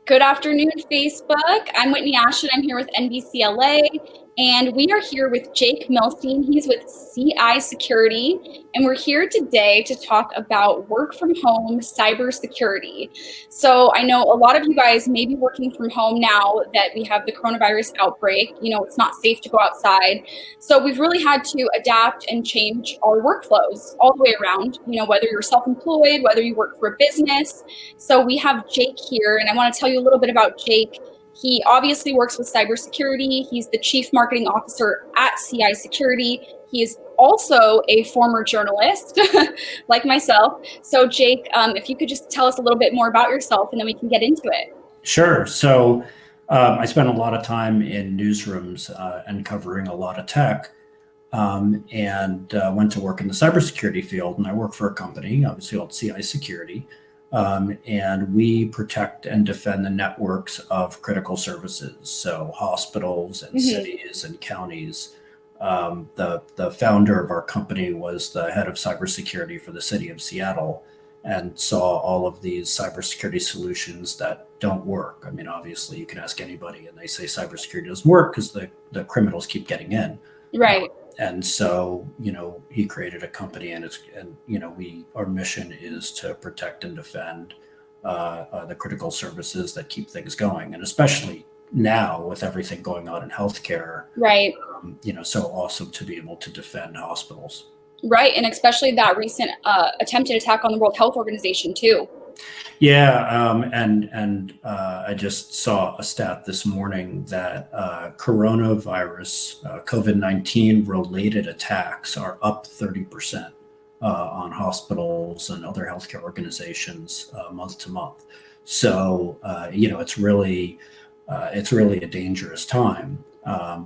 Good afternoon, Facebook. I'm Whitney Ashton. I'm here with NBCLA, and we are here with Jake Milstein. He's with CI Security, and we're here today to talk about work from home cybersecurity. So I know a lot of you guys may be working from home now that we have the coronavirus outbreak. It's not safe to go outside. So we've really had to adapt and change our workflows all the way around, whether you're self-employed, whether you work for a business. So we have Jake here, and I want to tell you a little bit about Jake. He obviously works with cybersecurity. He's the chief marketing officer at CI Security. He is also a former journalist like myself. So Jake, if you could just tell us a little bit more about yourself and then we can get into it. Sure. So I spent a lot of time in newsrooms and covering a lot of tech and went to work in the cybersecurity field. And I work for a company, obviously called CI Security. And we protect and defend the networks of critical services, so hospitals and cities and counties. The founder of our company was the head of cybersecurity for the city of Seattle and saw all of these cybersecurity solutions that don't work. I mean, obviously, you can ask anybody and they say cybersecurity doesn't work because the criminals keep getting in. Right. And so, he created a company, and our mission is to protect and defend the critical services that keep things going, and especially now with everything going on in healthcare. Right. So awesome to be able to defend hospitals. Right, and especially that recent attempted attack on the World Health Organization too. Yeah, and I just saw a stat this morning that coronavirus, COVID-19 related attacks are up 30% on hospitals and other healthcare organizations month to month. So it's really a dangerous time,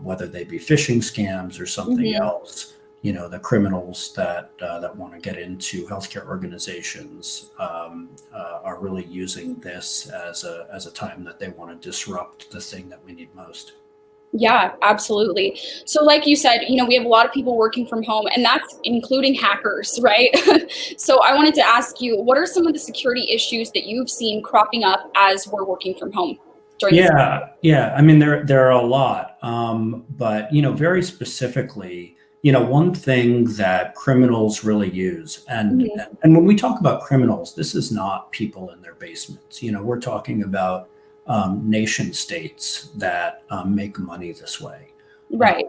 whether they be phishing scams or something else. The criminals that want to get into healthcare organizations are really using this as a time that they want to disrupt the thing that we need most. Yeah, absolutely. So like you said, we have a lot of people working from home, and that's including hackers, right? So I wanted to ask you, what are some of the security issues that you've seen cropping up as we're working from home? Yeah. I mean, there are a lot, but very specifically, one thing that criminals really use, and when we talk about criminals, this is not people in their basements. We're talking about nation states that make money this way. Right.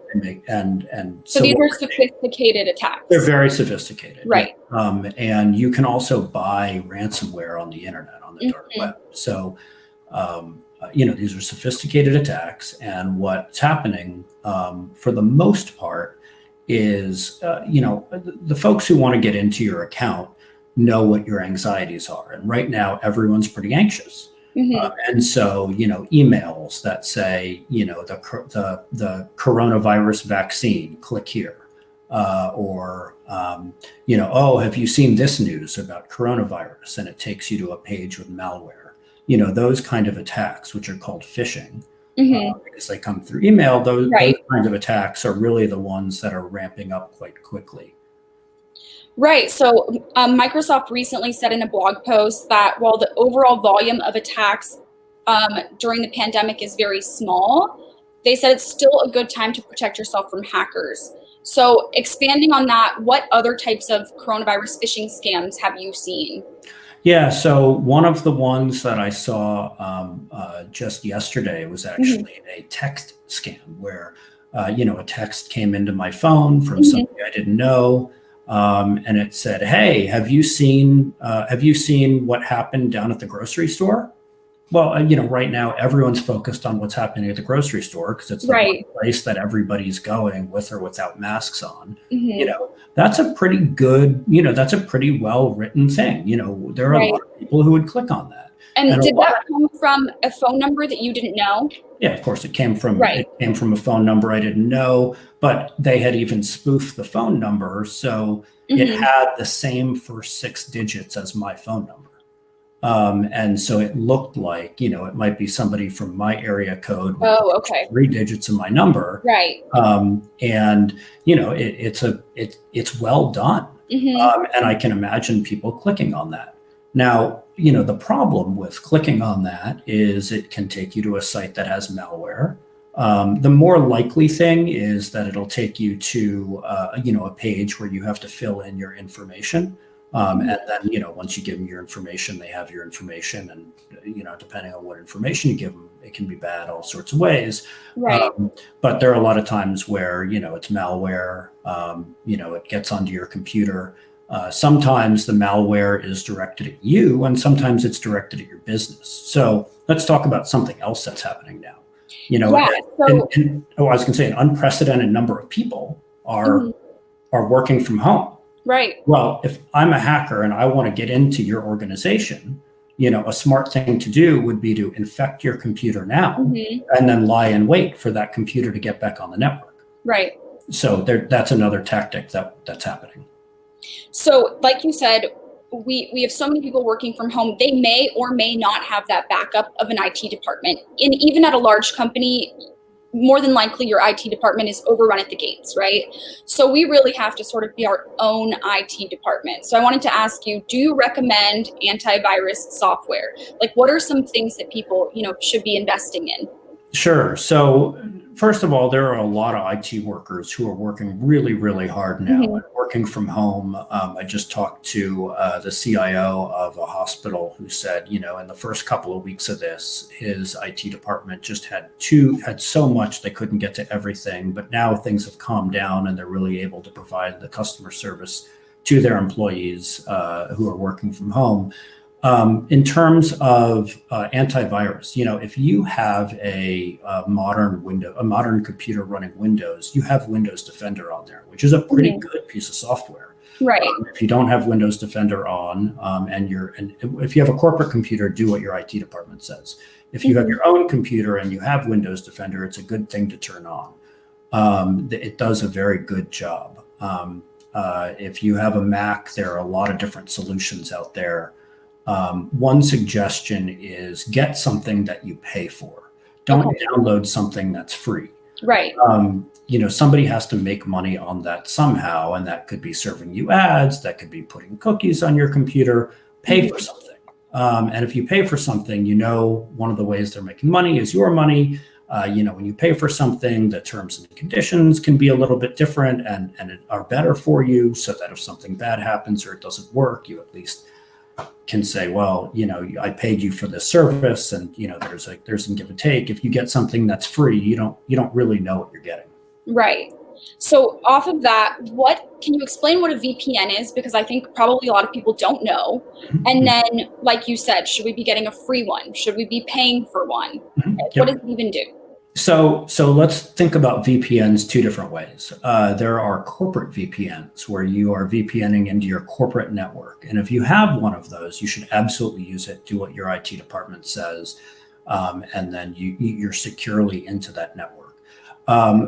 So these are sophisticated attacks. They're very sophisticated. Right. Yeah. And you can also buy ransomware on the internet, on the dark web. So, these are sophisticated attacks, and what's happening for the most part is, the folks who want to get into your account know what your anxieties are. And right now, everyone's pretty anxious. And so, emails that say, the coronavirus vaccine, click here. Or, have you seen this news about coronavirus? And it takes you to a page with malware. Those kind of attacks, which are called phishing. Because they come through email, those kinds of attacks are really the ones that are ramping up quite quickly. Right. So Microsoft recently said in a blog post that while the overall volume of attacks during the pandemic is very small, they said it's still a good time to protect yourself from hackers. So expanding on that, what other types of coronavirus phishing scams have you seen? Yeah, so one of the ones that I saw just yesterday was actually a text scam where, a text came into my phone from somebody I didn't know, and it said, "Hey, have you seen what happened down at the grocery store?" Well, right now everyone's focused on what's happening at the grocery store because it's the one place that everybody's going with or without masks on. That's a pretty good, that's a pretty well written thing. There are a lot of people who would click on that. And did that come from a phone number that you didn't know? Yeah, of course, it came from a phone number I didn't know, but they had even spoofed the phone number, so it had the same first 6 digits as my phone number. And so it looked like, it might be somebody from my area code with 3 digits of my number. Right. And, it's well done. And I can imagine people clicking on that. Now, the problem with clicking on that is it can take you to a site that has malware. The more likely thing is that it'll take you to, a page where you have to fill in your information. And then, once you give them your information, they have your information. And, depending on what information you give them, it can be bad all sorts of ways. Right. But there are a lot of times where, it's malware, it gets onto your computer. Sometimes the malware is directed at you, and sometimes it's directed at your business. So let's talk about something else that's happening now. I was going to say an unprecedented number of people are working from home. Right. Well, if I'm a hacker and I want to get into your organization, a smart thing to do would be to infect your computer now and then lie in wait for that computer to get back on the network. Right. So that's another tactic that's happening. So like you said, we have so many people working from home. They may or may not have that backup of an IT department. And even at a large company, more than likely your IT department is overrun at the gates, right? So we really have to sort of be our own IT department. So I wanted to ask you, do you recommend antivirus software? Like, what are some things that people, should be investing in? Sure. So first of all, there are a lot of IT workers who are working really, really hard now and working from home. I just talked to the CIO of a hospital who said, in the first couple of weeks of this, his IT department just had so much they couldn't get to everything. But now things have calmed down and they're really able to provide the customer service to their employees who are working from home. In terms of antivirus, if you have a modern computer running Windows, you have Windows Defender on there, which is a pretty good piece of software. Right. If you don't have Windows Defender on, and if you have a corporate computer, do what your IT department says. If you have your own computer and you have Windows Defender, it's a good thing to turn on. It does a very good job. If you have a Mac, there are a lot of different solutions out there. One suggestion is get something that you pay for. Don't download something that's free. Right. Somebody has to make money on that somehow, and that could be serving you ads, that could be putting cookies on your computer. Pay for something. And if you pay for something, one of the ways they're making money is your money. When you pay for something, the terms and conditions can be a little bit different and are better for you, so that if something bad happens or it doesn't work, you at least can say, well, I paid you for this service, and there's some give and take. If you get something that's free, you don't really know what you're getting. Right. So off of that, can you explain what a VPN is? Because I think probably a lot of people don't know. And then, like you said, should we be getting a free one? Should we be paying for one? What does it even do? So let's think about VPNs two different ways. There are corporate VPNs where you are VPNing into your corporate network. And if you have one of those, you should absolutely use it, do what your IT department says, and then you're securely into that network.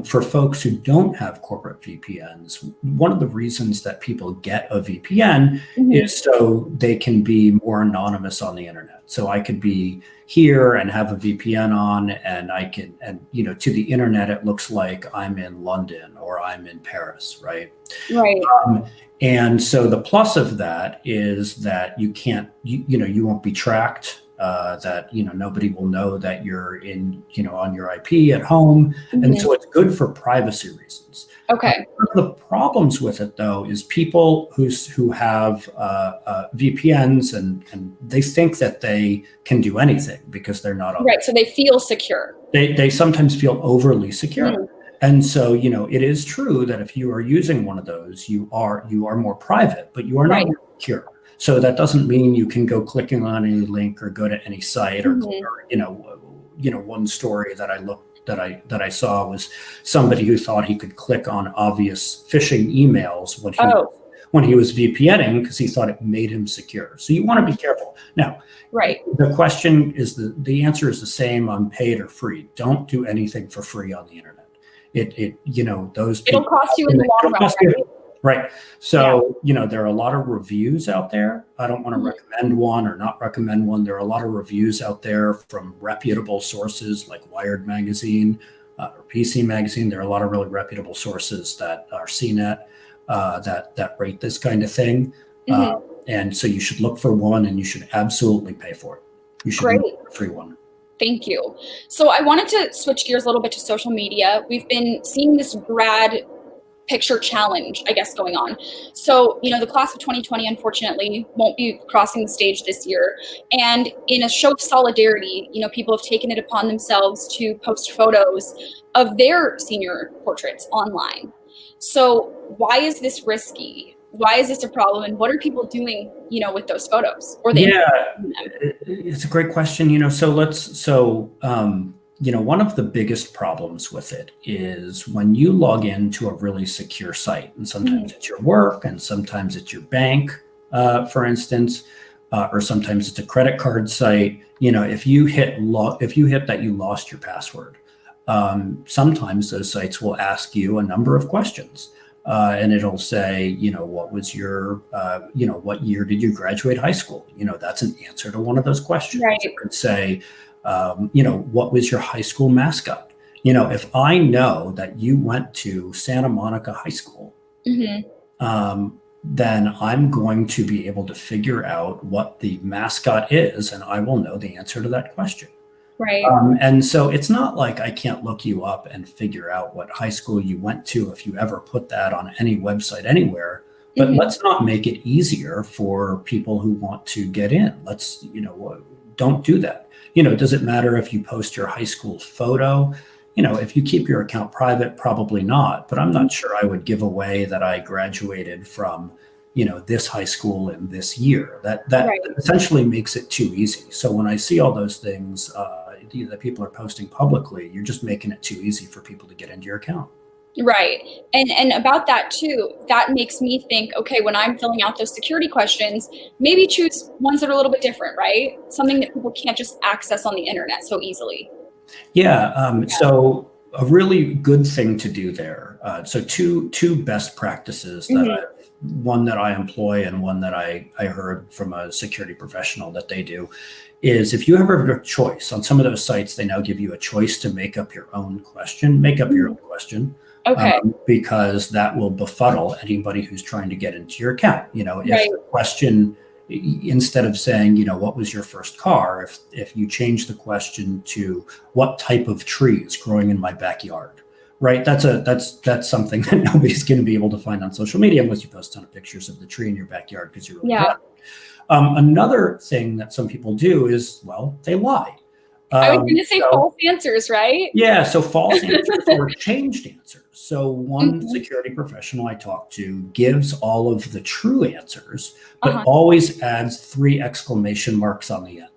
For folks who don't have corporate VPNs, one of the reasons that people get a VPN is so they can be more anonymous on the internet. So I could be here and have a VPN on, and to the internet, it looks like I'm in London or I'm in Paris, right? Right. And so the plus of that is that you won't be tracked. That nobody will know that you're on your IP at home, and so it's good for privacy reasons. Okay. One of the problems with it, though, is people who have VPNs and they think that they can do anything because they're not on. Right. So they feel secure. They sometimes feel overly secure. And so, it is true that if you are using one of those, you are more private, but you are not secure. So that doesn't mean you can go clicking on any link or go to any site or one story that I saw was somebody who thought he could click on obvious phishing emails when he was VPNing because he thought it made him secure. So you want to be careful. Now, the question is the answer is the same on paid or free. Don't do anything for free on the internet. It'll cost you in the long run, right? Right. So, there are a lot of reviews out there. I don't want to recommend one or not recommend one. There are a lot of reviews out there from reputable sources like Wired Magazine or PC Magazine. There are a lot of really reputable sources that are CNET that rate this kind of thing. And so you should look for one, and you should absolutely pay for it. You should Great. look for a free one. Thank you. So I wanted to switch gears a little bit to social media. We've been seeing this grad picture challenge, I guess, going on. So, the class of 2020, unfortunately, won't be crossing the stage this year. And in a show of solidarity, people have taken it upon themselves to post photos of their senior portraits online. So why is this risky? Why is this a problem? And what are people doing, with those photos? Or it's a great question. One of the biggest problems with it is when you log into a really secure site, and sometimes it's your work, and sometimes it's your bank, for instance, or sometimes it's a credit card site. If you hit that you lost your password, sometimes those sites will ask you a number of questions. And it'll say, what was your, what year did you graduate high school? That's an answer to one of those questions. Right. It could say, what was your high school mascot? If I know that you went to Santa Monica High School, then I'm going to be able to figure out what the mascot is, and I will know the answer to that question. Right. And so it's not like I can't look you up and figure out what high school you went to if you ever put that on any website anywhere. But let's not make it easier for people who want to get in. Let's, don't do that. Does it matter if you post your high school photo? If you keep your account private, probably not. But I'm not sure I would give away that I graduated from, this high school in this year. That essentially makes it too easy. So when I see all those things that people are posting publicly, you're just making it too easy for people to get into your account. Right. And about that too, that makes me think, okay, when I'm filling out those security questions, maybe choose ones that are a little bit different, right? Something that people can't just access on the internet so easily. So a really good thing to do there. So two best practices one that I employ and one that I heard from a security professional that they do is if you have a choice on some of those sites, they now give you a choice to make up your own question, your own question. Okay. Because that will befuddle anybody who's trying to get into your account. If the question, instead of saying, what was your first car, if you change the question to what type of tree is growing in my backyard, right? That's something that nobody's going to be able to find on social media unless you post a ton of pictures of the tree in your backyard because you're really proud. Another thing that some people do is, they lie. I was going to say false answers, right? Yeah, so false answers or changed answers. So one security professional I talked to gives all of the true answers, but always adds 3 exclamation marks on the end.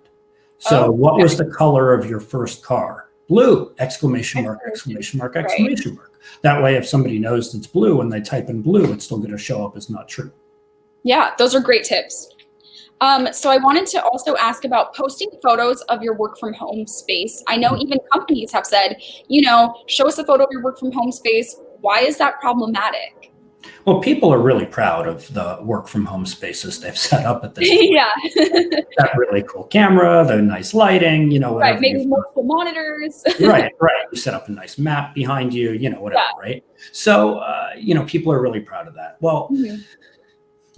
So what was the color of your first car? Blue, exclamation mark, exclamation mark, exclamation mark. That way, if somebody knows it's blue and they type in blue, it's still going to show up as not true. Yeah, those are great tips. So I wanted to also ask about posting photos of your work from home space. I know even companies have said, show us a photo of your work from home space. Why is that problematic? Well, people are really proud of the work from home spaces they've set up at this point. Yeah. That really cool camera, the nice lighting, whatever. Right, maybe multiple monitors. Right. You set up a nice map behind you, whatever, right? So, people are really proud of that. Well,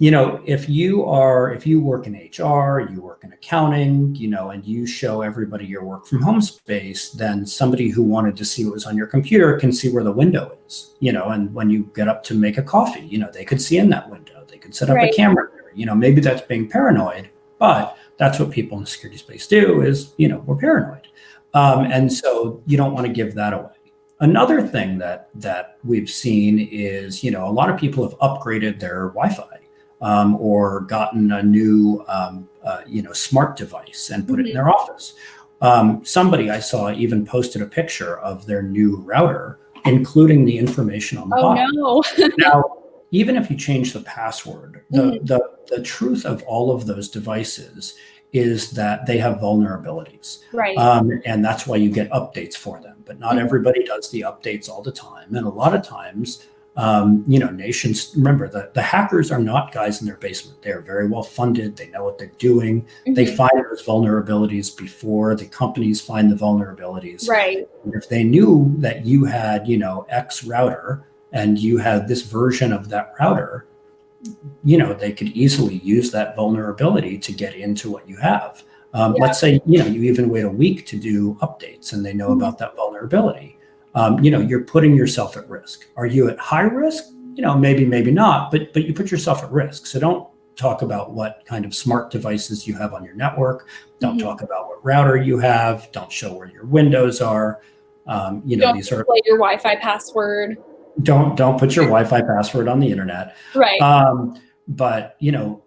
if you work in HR, you work in accounting, and you show everybody your work from home space, then somebody who wanted to see what was on your computer can see where the window is, and when you get up to make a coffee, they could see in that window. They could set up a camera there. Maybe that's being paranoid, but that's what people in the security space do is, we're paranoid. And so you don't want to give that away. Another thing that we've seen is, a lot of people have upgraded their Wi-Fi. Or gotten a new, smart device and put it in their office. Somebody I saw even posted a picture of their new router, including the information on the bottom. No. Now, even if you change the password, the truth of all of those devices is that they have vulnerabilities. Right. And that's why you get updates for them. But not everybody does the updates all the time. And a lot of times, nations, remember the hackers are not guys in their basement. They're very well funded. They know what they're doing. They find those vulnerabilities before the companies find the vulnerabilities. Right. And if they knew that you had, X router and you had this version of that router, they could easily use that vulnerability to get into what you have. Let's say, you even wait a week to do updates and they know about that vulnerability. You're putting yourself at risk. Are you at high risk? Maybe, maybe not, but you put yourself at risk. So don't talk about what kind of smart devices you have on your network. Don't talk about what router you have. Don't show where your windows are. Don't these are display your Wi-Fi password. Don't put your Wi-Fi password on the internet. Right. But your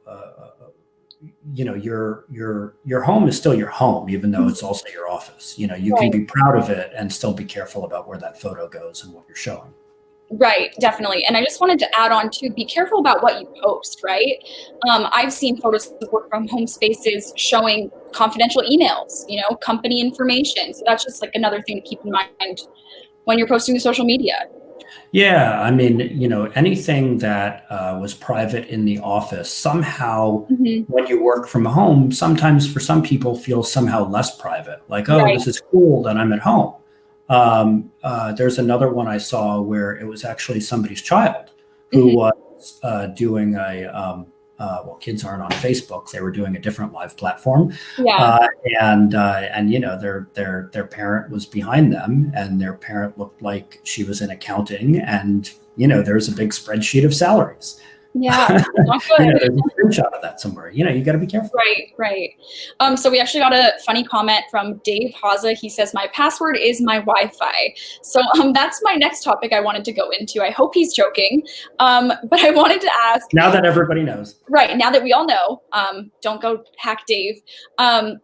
home is still your home, even though it's also your office. You can be proud of it and still be careful about where that photo goes and what you're showing. Right, definitely. And I just wanted to add on to be careful about what you post, right? I've seen photos of work from home spaces showing confidential emails, company information. So that's just like another thing to keep in mind when you're posting to social media. Yeah, I mean, anything that was private in the office, somehow when you work from home, sometimes for some people feels somehow less private. Like, oh, this is cool that I'm at home. There's another one I saw where it was actually somebody's child who was doing kids aren't on Facebook. They were doing a different live platform. And their parent was behind them, and their parent looked like she was in accounting, and there's a big spreadsheet of salaries. Yeah, not good. There's a screenshot of that somewhere. You got to be careful. Right. So we actually got a funny comment from Dave Haza. He says, my password is my Wi-Fi. So that's my next topic I wanted to go into. I hope he's joking. But I wanted to ask. Now that everybody knows. Right. Now that we all know, don't go hack Dave.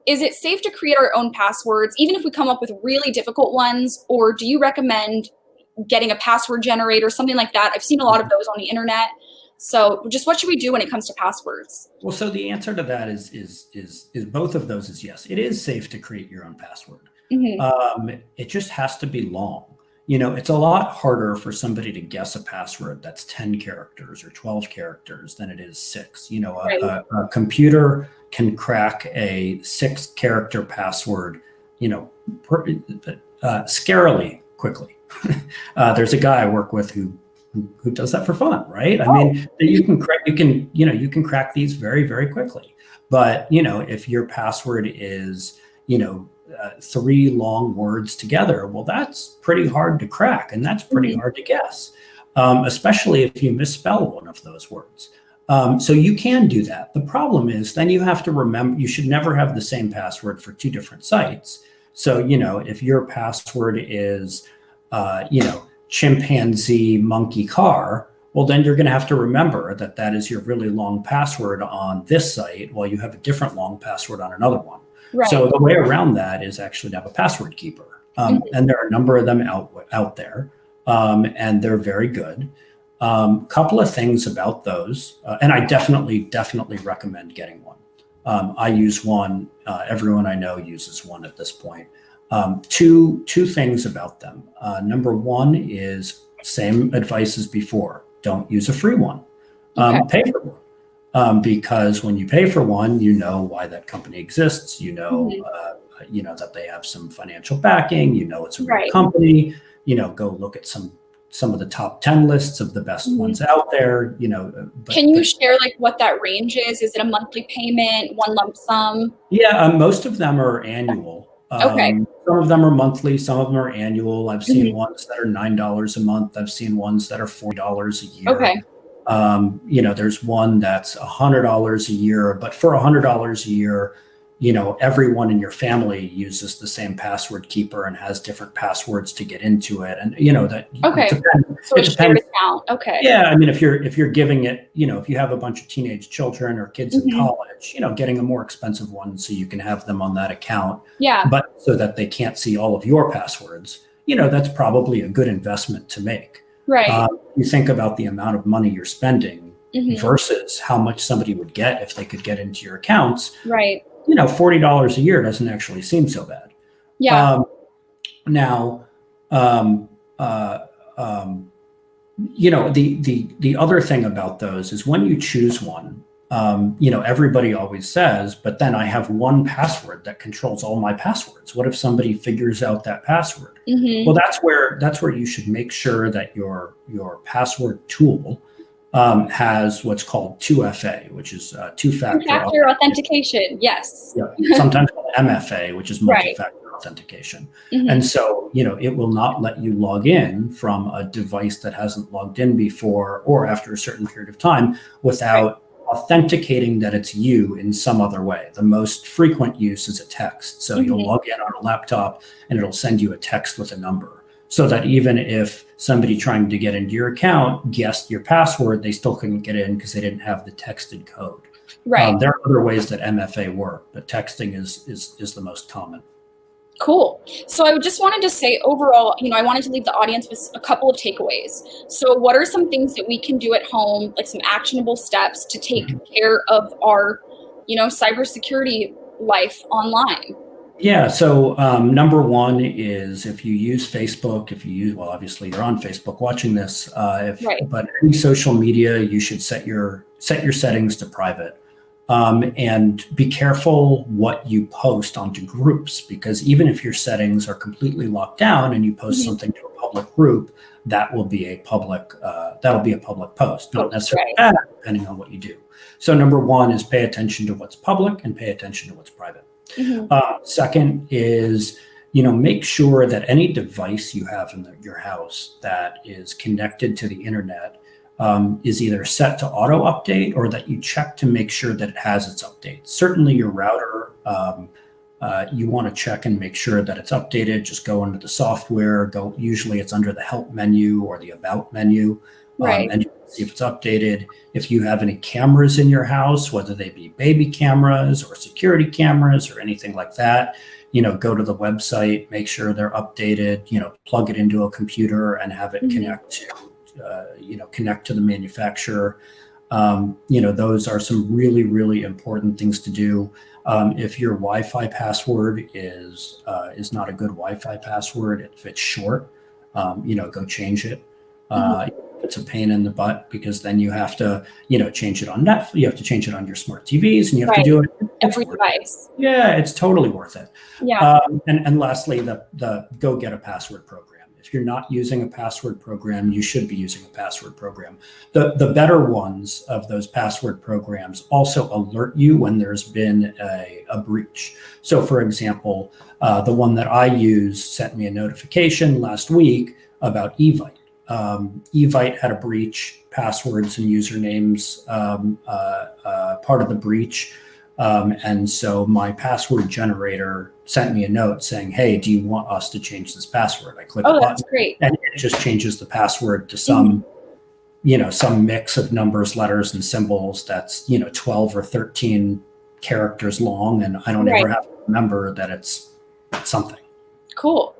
Is it safe to create our own passwords, even if we come up with really difficult ones? Or do you recommend getting a password generator, something like that? I've seen a lot of those on the internet. So just what should we do when it comes to passwords? Well, so the answer to that is both of those is yes. It is safe to create your own password. It just has to be long. It's a lot harder for somebody to guess a password that's 10 characters or 12 characters than it is 6. A computer can crack a 6-character password, scarily quickly. There's a guy I work with who does that for fun, right? I mean, you can crack these very, very quickly. But, if your password is, 3 long words together, well, that's pretty hard to crack, and that's pretty hard to guess, especially if you misspell one of those words. So you can do that. The problem is then you have to remember, you should never have the same password for 2 different sites. So, if your password is, chimpanzee monkey car, well, then you're going to have to remember that is your really long password on this site while you have a different long password on another one. Right. So the way around that is actually to have a password keeper. And there are a number of them out there, and they're very good. Couple of things about those, and I definitely recommend getting one. I use one. Everyone I know uses one at this point. Two things about them. Number one is same advice as before. Don't use a free one. Pay for one. Because when you pay for one, you know why that company exists. That they have some financial backing. It's a real company. Go look at some of the top 10 lists of the best ones out there. Can you share like what that range is? Is it a monthly payment, one lump sum? Yeah, most of them are annual. Some of them are monthly, some of them are annual. I've seen ones that are $9 a month. I've seen ones that are $40 a year. There's one that's $100 a year, but for $100 a year, everyone in your family uses the same password keeper and has different passwords to get into it. And it depends. Okay. Yeah. I mean, if you're giving it, if you have a bunch of teenage children or kids in college, getting a more expensive one so you can have them on that account. Yeah. But so that they can't see all of your passwords, that's probably a good investment to make. Right. You think about the amount of money you're spending versus how much somebody would get if they could get into your accounts. Right. $40 a year doesn't actually seem so bad. Yeah. The other thing about those is when you choose one, everybody always says, but then I have one password that controls all my passwords. What if somebody figures out that password? Well, that's where you should make sure that your password tool has what's called 2FA, which is two-factor Two-factor authentication. Yes. Yeah, sometimes called MFA, which is multi-factor authentication. And so, it will not let you log in from a device that hasn't logged in before or after a certain period of time without authenticating that it's you in some other way. The most frequent use is a text. So you'll log in on a laptop and it'll send you a text with a number, so that even if somebody trying to get into your account guessed your password, they still couldn't get in because they didn't have the texted code. Right. There are other ways that MFA work, but texting is the most common. Cool. So I just wanted to say overall, I wanted to leave the audience with a couple of takeaways. So what are some things that we can do at home, like some actionable steps to take care of our, cybersecurity life online? Yeah. So number one is if you use Facebook, well, obviously you're on Facebook watching this, but any social media, you should set your settings to private. And be careful what you post onto groups, because even if your settings are completely locked down and you post something to a public group, that will be a public post, not necessarily bad, depending on what you do. So number one is pay attention to what's public and pay attention to what's private. Second is, make sure that any device you have in your house that is connected to the internet is either set to auto update or that you check to make sure that it has its updates. Certainly your router, you want to check and make sure that it's updated. Just go into the software, usually it's under the help menu or the about menu, and you can see if it's updated. If you have any cameras in your house, whether they be baby cameras or security cameras or anything like that, go to the website, make sure they're updated, plug it into a computer and have it connect to the manufacturer. Those are some really, really important things to do. If your Wi-Fi password is not a good Wi-Fi password, if it's short, go change it. It's a pain in the butt because then you have to, change it on Netflix. You have to change it on your smart TVs, and you have to do it every device. Yeah, it's totally worth it. Yeah. And lastly, the go get a password program. If you're not using a password program, you should be using a password program. The better ones of those password programs also alert you when there's been a breach. So for example, the one that I use sent me a notification last week about Evite. Evite had a breach, passwords and usernames, part of the breach. And so my password generator sent me a note saying, hey, do you want us to change this password? I click a button, that's great. and it just changes the password to some mix of numbers, letters, and symbols that's, 12 or 13 characters long. And I don't ever have to remember that it's something. Cool.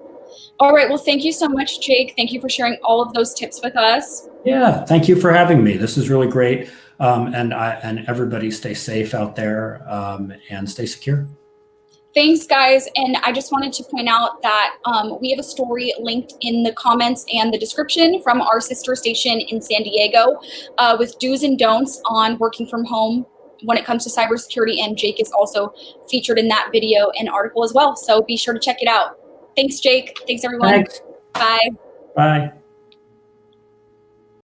All right. Well, thank you so much, Jake. Thank you for sharing all of those tips with us. Yeah. Thank you for having me. This is really great. And everybody stay safe out there, and stay secure. Thanks, guys. And I just wanted to point out that we have a story linked in the comments and the description from our sister station in San Diego with do's and don'ts on working from home when it comes to cybersecurity. And Jake is also featured in that video and article as well. So be sure to check it out. Thanks, Jake. Thanks, everyone. Thanks. Bye. Bye.